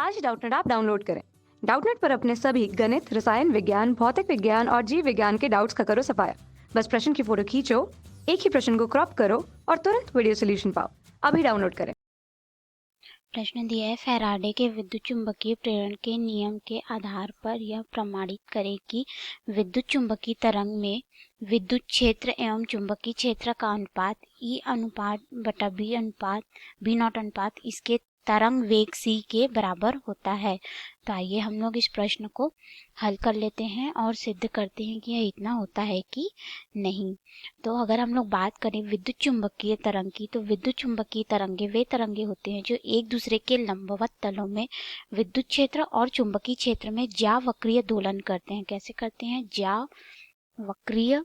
आज Doubtnut app download करें। Doubtnut पर अपने सभी गणित, रसायन विज्ञान, भौतिक विज्ञान और जीव विज्ञान के डाउट्स का करो सफाया। बस प्रश्न की फोटो खींचो, एक ही प्रश्न को क्रॉप करो और तुरंत वीडियो सोल्यूशन पाओ। अभी डाउनलोड करें। प्रश्न दिया है, फैराडे के विद्युत चुंबकीय प्रेरण के नियम के आधार पर यह प्रमाणित करें कि विद्युत चुंबकीय तरंग में विद्युत क्षेत्र एवं चुंबकीय क्षेत्र का अनुपात E अनुपात बटा B नॉट अनुपात इसके तरंग वेग c के बराबर होता है। तो आइए हम लोग इस प्रश्न को हल कर लेते हैं और सिद्ध करते हैं कि यह इतना होता है कि नहीं। तो अगर हम लोग बात करें विद्युत चुंबकीय तरंग की, तो विद्युत चुंबकीय तरंगे वे तरंगे होते हैं जो एक दूसरे के लंबवत तलों में विद्युत क्षेत्र और चुंबकीय क्षेत्र में ज्यावक्रीय दोलन करते हैं। कैसे करते हैं? ज्यावक्रीय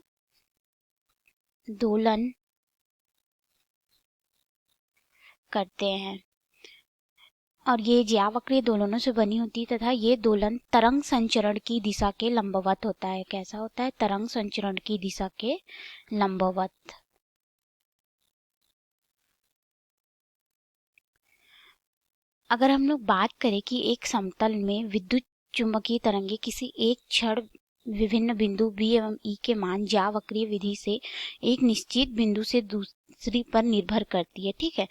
दोलन करते हैं और ये ज्यावक्रीय दोलनों से बनी होती है तथा ये दोलन तरंग संचरण की दिशा के लंबवत होता है। कैसा होता है? तरंग संचरण की दिशा के लंबवत। अगर हम लोग बात करें कि एक समतल में विद्युत चुंबकीय तरंगे किसी एक क्षण विभिन्न बिंदु B एवं E के मान ज्यावक्रीय विधि से एक निश्चित बिंदु से दूसरी पर निर्भर करती है। ठीक है,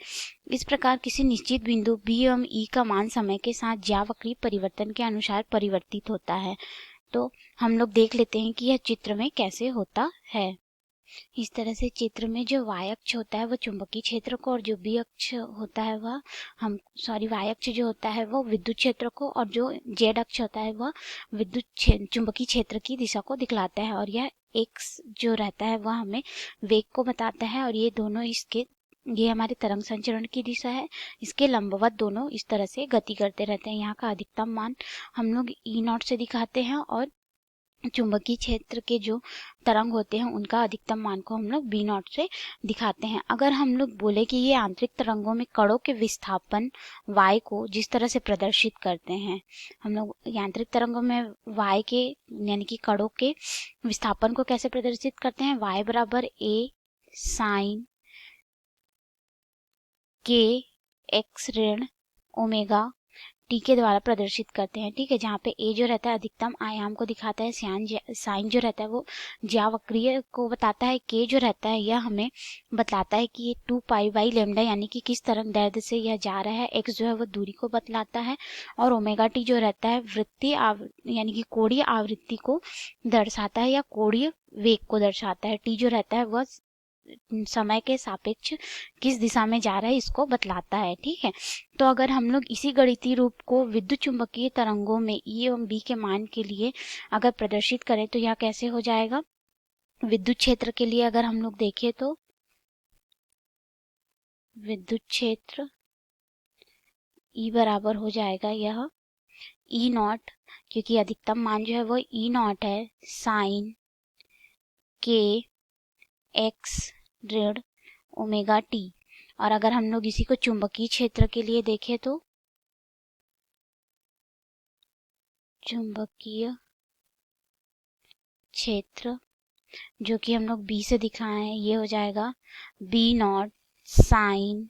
इस प्रकार किसी निश्चित बिंदु B एवं E का मान समय के साथ ज्यावक्रीय परिवर्तन के अनुसार परिवर्तित होता है। तो हम लोग देख लेते हैं कि यह चित्र में कैसे होता है। इस तरह से चित्र में जो y अक्ष होता है वो चुंबकीय क्षेत्र को और जो b अक्ष होता है वह y अक्ष जो होता है वो विद्युत क्षेत्र को और जो z अक्ष होता है वह विद्युत चुंबकीय क्षेत्र की दिशा को दिखलाता है। और यह x जो रहता है वह हमें वेग को बताता है और ये दोनों ये हमारे तरंग संचरण की दिशा है, इसके लंबवत दोनों इस तरह से गति करते रहते हैं। यहाँ का अधिकतम मान हम लोग E0 से दिखाते हैं और चुंबकीय क्षेत्र के जो तरंग होते हैं उनका अधिकतम मान को हम लोग B0 से दिखाते हैं। अगर हम लोग बोले कि ये आंतरिक तरंगों में कणों के विस्थापन y को जिस तरह से प्रदर्शित करते हैं, हम लोग यांत्रिक तरंगों में y के यानी कि कणों के विस्थापन को कैसे प्रदर्शित करते हैं? y बराबर a साइन k x ऋण ओमेगा टी के द्वारा प्रदर्शित करते हैं। ठीक है, जहाँ पे ए जो रहता है अधिकतम आयाम को दिखाता है, साइन जो रहता है वो ज्यावक्रीय को बताता है, के जो रहता है यह हमें बतलाता है कि ये 2π/λ यानी कि किस तरंग दैर्ध्य से यह जा रहा है, एक्स जो है वो दूरी को बतलाता है और ओमेगा टी जो रहता है यानी कि कोणीय आवृत्ति को दर्शाता है या कोणीय वेग को दर्शाता है। टी जो रहता है वह समय के सापेक्ष किस दिशा में जा रहा है इसको बतलाता है। ठीक है, तो अगर हम लोग इसी गणितीय रूप को विद्युत चुंबकीय तरंगों में E एवं B के मान के लिए अगर प्रदर्शित करें तो यह कैसे हो जाएगा? विद्युत क्षेत्र के लिए अगर हम लोग देखें तो विद्युत क्षेत्र E बराबर हो जाएगा यह E0, क्योंकि अधिकतम मान जो है वो E0 है, साइन k x ऋण ओमेगा टी। और अगर हम लोग इसी को चुंबकीय क्षेत्र के लिए देखें तो चुंबकीय क्षेत्र जो कि हम लोग B से दिखाए हैं ये हो जाएगा B0 साइन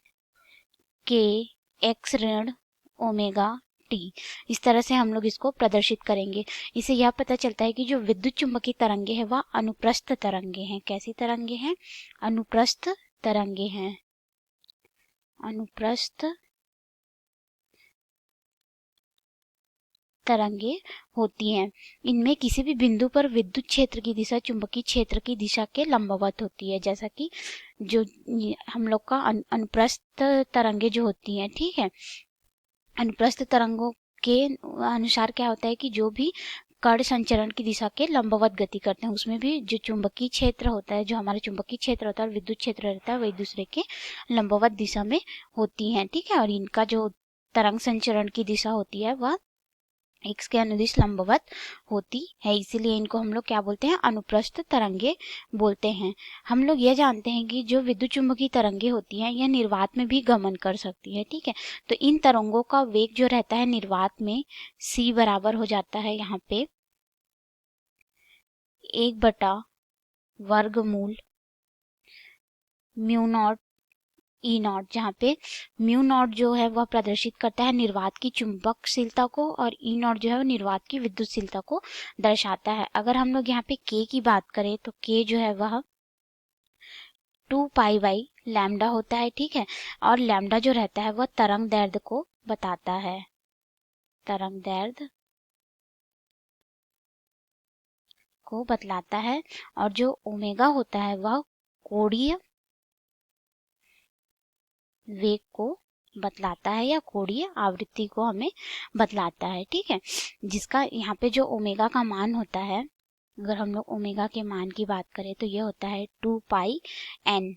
k x ऋण ओमेगा टी। इस तरह से हम लोग इसको प्रदर्शित करेंगे। इससे यह पता चलता है कि जो विद्युत चुंबकीय तरंगे हैं वह अनुप्रस्थ तरंगे हैं। कैसी तरंगे हैं? अनुप्रस्थ तरंगे हैं। अनुप्रस्थ तरंगे होती हैं। इनमें किसी भी बिंदु पर विद्युत क्षेत्र की दिशा चुंबकीय क्षेत्र की दिशा के लंबवत होती है, जैसा कि जो हम लोग का अनुप्रस्थ तरंगे जो होती हैं। ठीक है, अनुप्रस्थ तरंगों के अनुसार क्या होता है कि जो भी कण संचरण की दिशा के लंबवत गति करते हैं उसमें भी जो चुंबकीय क्षेत्र होता है, जो हमारा चुंबकीय क्षेत्र होता है और विद्युत क्षेत्र रहता है, वह एक दूसरे के लंबवत दिशा में होती हैं। ठीक है, और इनका जो तरंग संचरण की दिशा होती है वह एक्स के अनुदिश लंबवत होती है, इसीलिए इनको हम लोग क्या बोलते हैं? अनुप्रस्थ तरंगे बोलते हैं। हम लोग यह जानते हैं कि जो विद्युत चुंबकीय तरंगे होती हैं यह निर्वात में भी गमन कर सकती है। ठीक है, तो इन तरंगों का वेग जो रहता है निर्वात में c बराबर हो जाता है यहाँ पे 1/वर्गमूल म्यू नॉट ई नॉट, जहाँ पे म्यू नॉट जो है वह प्रदर्शित करता है निर्वात की चुंबकशीलता को और ई नॉट जो है वो निर्वात की विद्युतशीलता को दर्शाता है। अगर हम लोग यहाँ पे के की बात करें तो के जो है वह 2π/λ होता है, ठीक है। और लैम्डा जो रहता है वह तरंग दैर्ध्य को बताता है, तरंग दैर्ध्य को बतलाता है। और जो ओमेगा होता है वह कोणीय वेग को बतलाता है या कोणीय आवृत्ति को हमें बतलाता है, ठीक है। जिसका यहाँ पे जो ओमेगा का मान होता है, अगर हम लोग ओमेगा के मान की बात करें तो ये होता है 2πn।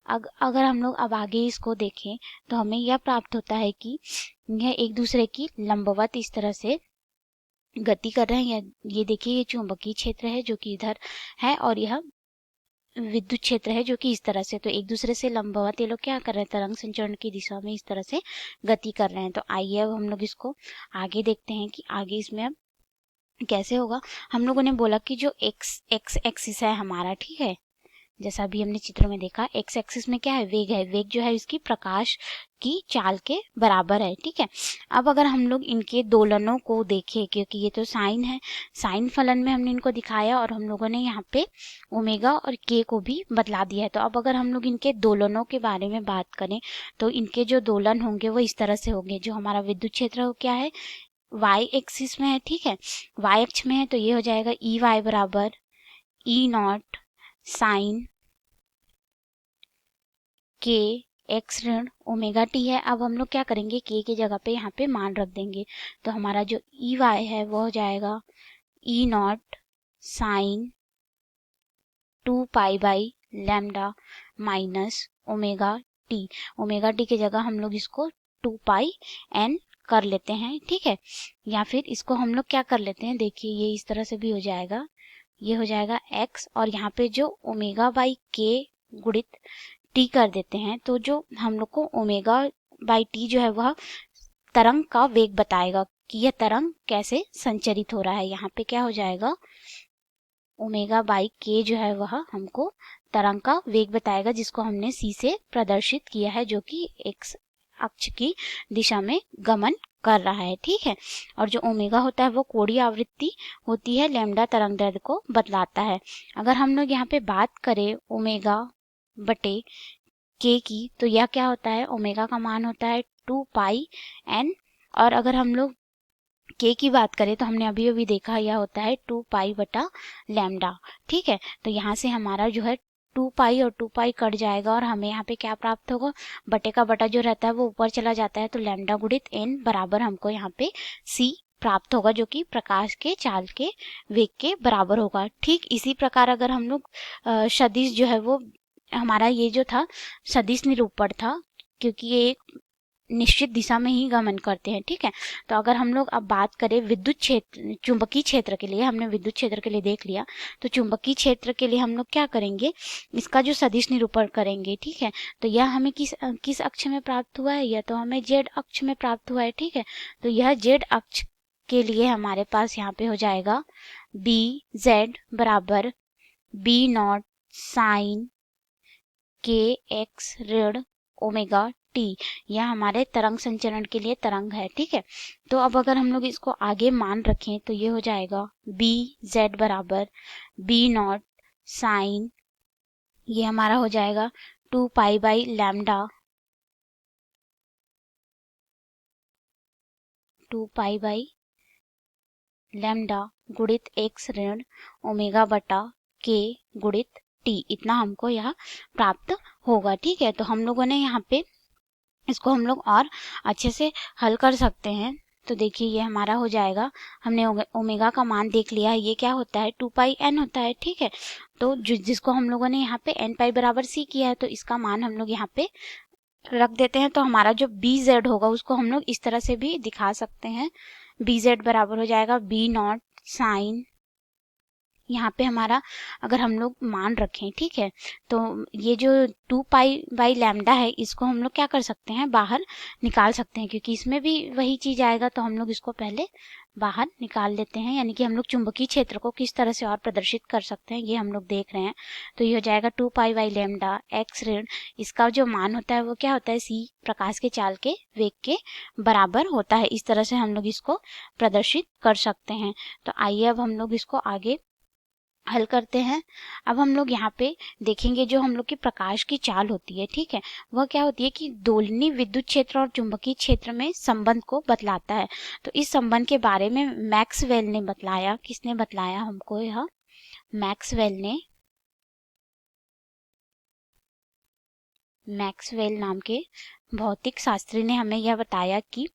अगर हम लोग अब आगे इसको देखें तो हमें यह प्राप्त होता है कि यह एक दूसरे की लंबवत इस तरह से गति कर रहे हैं। ये देखिए, ये चुंबकीय क्षेत्र है जो कि इधर है और यह विद्युत क्षेत्र है जो कि इस तरह से, तो एक दूसरे से लंबवत ये लोग क्या कर रहे हैं, तरंग संचरण की दिशा में इस तरह से गति कर रहे हैं। तो आइए अब हम लोग इसको आगे देखते हैं कि आगे इसमें अब कैसे होगा। हम लोगों ने बोला कि जो एक्स एक्सिस है हमारा, ठीक है, जैसा अभी हमने चित्र में देखा, एक्स एक्सिस में क्या है, वेग है। वेग जो है इसकी प्रकाश की चाल के बराबर है, ठीक है। अब अगर हम लोग इनके दोलनों को देखें, क्योंकि ये तो साइन है, साइन फलन में हमने इनको दिखाया और हम लोगों ने यहाँ पे ओमेगा और के को भी बतला दिया है। तो अब अगर हम लोग इनके दोलनों के बारे में बात करें तो इनके जो दोलन होंगे वो इस तरह से होंगे। जो हमारा विद्युत क्षेत्र क्या है, वाई एक्सिस में है, ठीक है, वाई अक्ष में है, तो ये हो जाएगा ई वाई बराबर ई नॉट साइन के एक्स ऋण ओमेगा टी है। अब हम लोग क्या करेंगे, के की जगह पे यहाँ पे मान रख देंगे। तो हमारा जो ई वाई है वो हो जाएगा E naught sine 2π/λ minus omega T. Omega T की जगह हम लोग इसको 2πn कर लेते हैं, ठीक है। या फिर इसको हम लोग क्या कर लेते हैं, देखिए ये इस तरह से भी हो जाएगा, ये हो जाएगा x और यहाँ पे जो ओमेगा बाई के गुणित टी कर देते हैं। तो जो हम लोग को ओमेगा बाई टी जो है वह तरंग का वेग बताएगा कि यह तरंग कैसे संचरित हो रहा है। यहाँ पे क्या हो जाएगा, ओमेगा बाई के जो है वह हमको तरंग का वेग बताएगा, जिसको हमने सी से प्रदर्शित किया है, जो कि एक्स अक्ष की दिशा में गमन कर रहा है, ठीक है। और जो ओमेगा होता है वो कोणीय आवृत्ति होती है, लैम्डा तरंग दैर्ध्य को बतलाता है। अगर हम लोग यहाँ पे बात करें ओमेगा बटे के की, तो यह क्या होता है, ओमेगा का मान होता है 2πn। और अगर हम लोग के की बात करें तो हमने अभी अभी देखा यह होता है 2π/λ, ठीक है। तो यहाँ से हमारा जो है 2π और 2π कट जाएगा और हमें यहाँ पे क्या प्राप्त होगा, बटे का बटा जो रहता है वो ऊपर चला जाता है, तो लैम्डा गुणित n बराबर हमको यहाँ पे c प्राप्त होगा, जो कि प्रकाश के चाल के वेग के बराबर होगा। ठीक इसी प्रकार अगर हम लोग सदिश जो है वो हमारा ये जो था सदिश निरूपण था, क्योंकि ये एक निश्चित दिशा में ही गमन करते हैं, ठीक है। तो अगर हम लोग अब बात करें विद्युत क्षेत्र, चुंबकीय क्षेत्र के लिए, हमने विद्युत क्षेत्र के लिए देख लिया, तो चुंबकीय क्षेत्र के लिए हम लोग क्या करेंगे, इसका जो सदिश निरूपण करेंगे, ठीक है। तो यह हमें किस अक्ष में प्राप्त हुआ है, यह तो हमें जेड अक्ष में प्राप्त हुआ है, ठीक है। तो यह जेड अक्ष के लिए हमारे पास यहाँ पे हो जाएगा बी जेड बराबर बी नॉट साइन के एक्स ऋण ओमेगा टी। यह हमारे तरंग संचरण के लिए तरंग है, ठीक है। तो अब अगर हम लोग इसको आगे मान रखें तो ये हो जाएगा बी जेड बराबर बी नॉट साइन, ये हमारा हो जाएगा 2π/λ 2π/λ गुणित एक्स ऋण ओमेगा बटा के गुणित टी। इतना हमको यह प्राप्त होगा, ठीक है। तो हम लोगों ने यहाँ पे इसको हम लोग और अच्छे से हल कर सकते हैं। तो देखिए ये हमारा हो जाएगा, हमने ओमेगा का मान देख लिया है, ये क्या होता है 2πn होता है, ठीक है। तो जिसको हम लोगों ने यहाँ पे n पाई बराबर c किया है, तो इसका मान हम लोग यहाँ पे रख देते हैं। तो हमारा जो बी जेड होगा उसको हम लोग इस तरह से भी दिखा सकते हैं, बी जेड बराबर हो जाएगा बी नॉट साइन यहाँ पे हमारा अगर हम लोग मान रखें, ठीक है, तो ये जो 2 पाई/लैम्डा है इसको हम लोग क्या कर सकते हैं, बाहर निकाल सकते हैं, क्योंकि इसमें भी वही चीज़ आएगा, तो हम लोग इसको पहले बाहर निकाल लेते हैं। यानी कि हम लोग चुंबकीय क्षेत्र को किस तरह से और प्रदर्शित कर सकते हैं ये हम लोग देख रहे हैं। तो ये हो जाएगा 2 पाई/लैम्डा x ऋण, इसका जो मान होता है वो क्या होता है, c प्रकाश के चाल के वेग के बराबर होता है। इस तरह से हम लोग इसको प्रदर्शित कर सकते हैं। तो आइए अब हम लोग इसको आगे हल करते हैं। अब हम लोग यहाँ पे देखेंगे जो हम लोग की प्रकाश की चाल होती है, ठीक है, वह क्या होती है कि दोलनी विद्युत क्षेत्र और चुंबकीय क्षेत्र में संबंध को बतलाता है। तो इस संबंध के बारे में मैक्सवेल ने बतलाया। किसने बतलाया हमको यह? मैक्सवेल नाम के भौतिक शास्त्री ने हमें यह बताया कि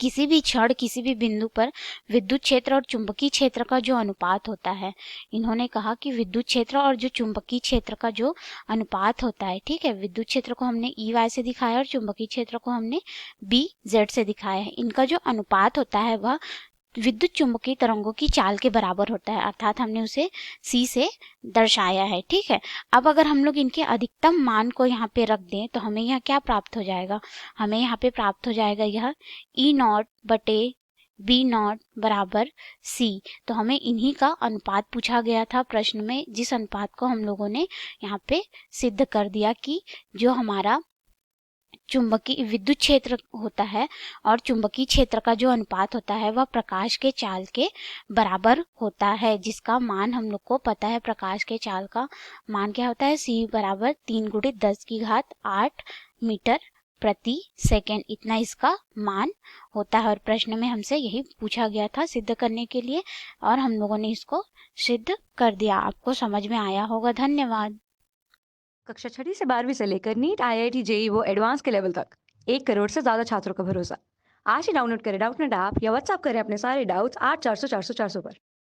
किसी भी क्षण किसी भी बिंदु पर विद्युत क्षेत्र और चुंबकीय क्षेत्र का जो अनुपात होता है, इन्होंने कहा कि विद्युत क्षेत्र और जो चुंबकीय क्षेत्र का जो अनुपात होता है, ठीक है, विद्युत क्षेत्र को हमने EY से दिखाया और चुंबकीय क्षेत्र को हमने BZ से दिखाया है। इनका जो अनुपात होता है वह विद्युत चुंबकीय तरंगों की चाल के बराबर होता है, अर्थात हमने उसे C से दर्शाया है, ठीक है। अब अगर हम लोग इनके अधिकतम मान को यहाँ पे रख दें तो हमें यहाँ क्या प्राप्त हो जाएगा, हमें यहाँ पे प्राप्त हो जाएगा यह E0/B0 बराबर C। तो हमें इन्हीं का अनुपात पूछा गया था प्रश्न में, जिस अनुपात को हम लोगों ने यहाँ पे सिद्ध कर दिया कि जो हमारा चुंबकीय विद्युत क्षेत्र होता है और चुंबकीय क्षेत्र का जो अनुपात होता है वह प्रकाश के चाल के बराबर होता है, जिसका मान हम लोग को पता है। प्रकाश के चाल का मान क्या होता है, C बराबर 3 × 10⁸ मीटर प्रति सेकेंड, इतना इसका मान होता है। और प्रश्न में हमसे यही पूछा गया था सिद्ध करने के लिए, और हम लोगों ने इसको सिद्ध कर दिया। आपको समझ में आया होगा। धन्यवाद। कक्षा 6ठी से 12वीं से लेकर नीट, IIT, JEE वो एडवांस के लेवल तक 1 करोड़ से ज्यादा छात्रों का भरोसा। आज ही डाउनलोड करें डाउटनेट ऐप या व्हाट्सएप करें अपने सारे डाउट्स 8400 400 400 पर।